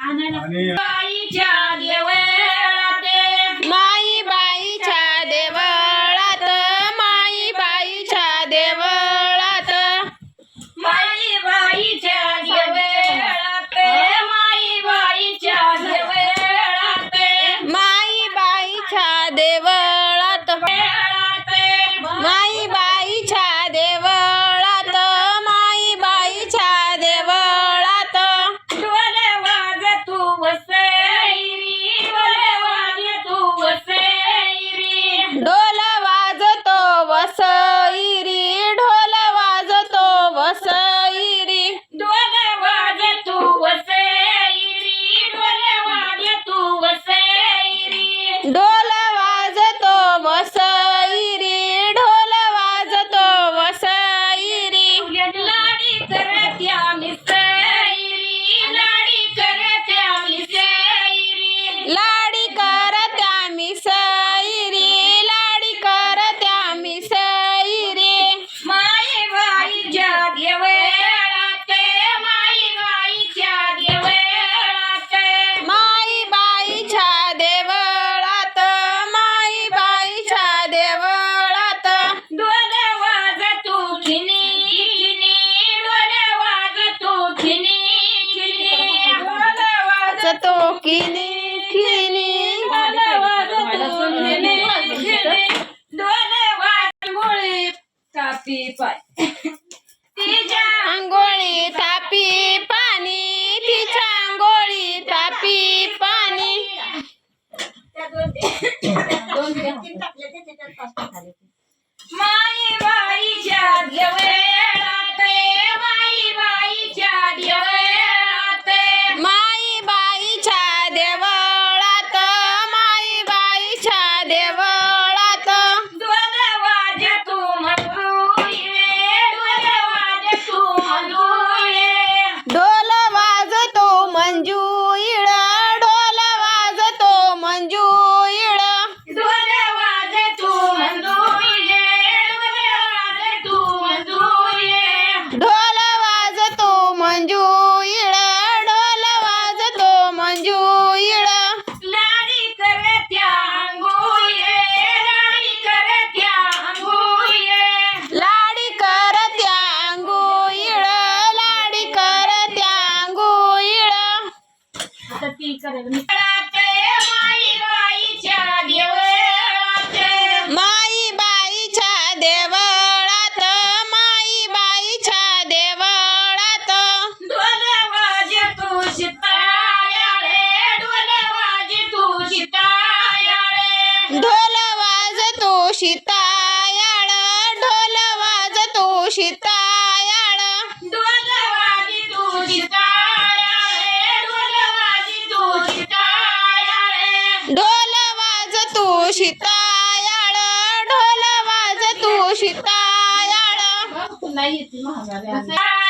आणि बाईच्या देवळात माई बाईच्या देवळात माई बाईच्या देवळात माई बाईच्या देवळात माई बाईच्या देवळात माई बाईच्या देवळात माई बाईच्या देवळात माई बाईच्या देवळात ढोल वाजतो वसैरी ढोल वाजतो वसैरी ढोल वाजतो वसईरी ढोल वाजतो वसईरी ढोल वाजतो वसैरी ढोल वाजतो वसैरी ढोल वाजतो वसईरी ढोल वाजतो वसईरी लाडी करत्या मिसैरी लाडी करत्या मिसैरी लाडी करत्या मिसईरी लाडी करत्या मिसईरी माई बाईच्या देवळात माई बाईच्या देवळात माई बाईच्या देवळात माई बाईच्या देवळात ढोल वाजतो खिनी खिनी ढोल वाजतो खिनी खिनी ढोल वाजतो किनी किनी ढोल वाजतो खिनी खिनी ढोल वाजमुळे कापी पाय तिच्या आंघोळी तापी पाणी तिच्या आंघोळी तापी पाणी माई बाईच्या देवळात माई बाईच्या देवळात माई बाईच्या देवळात माई बाईच्या देवळात ढोल वाजतो मंजुळे ढोल वाजतो मंजुळे ढोल वाजतो मंजूळ ढोल वाजतो मंजूळ ढोल वाजतो मंजुळे ढोल वाजतो मंजुळे ढोल वाजतो मंजूळ लाडी करत्या अंघोळे लाडी करत्या अंघोळे लाडी करत्या आंघोळ लाडी करत्या आंघोळ माई बाईच्या देवळात माई बाईच्या देवळात माई बाईच्या देवळात ढोल वाजतो शितायाळे ढोल वाजतो शितायाळे ढोल वाजतो शितायाळ ढोल वाजतो शितायाळ ढोल वाजतो शितायाळे ढोल वाजतो शितायाळे ढोल वाजतो शितायाळ ढोल वाजतो शितायाळ नाही येते महागाऱ्या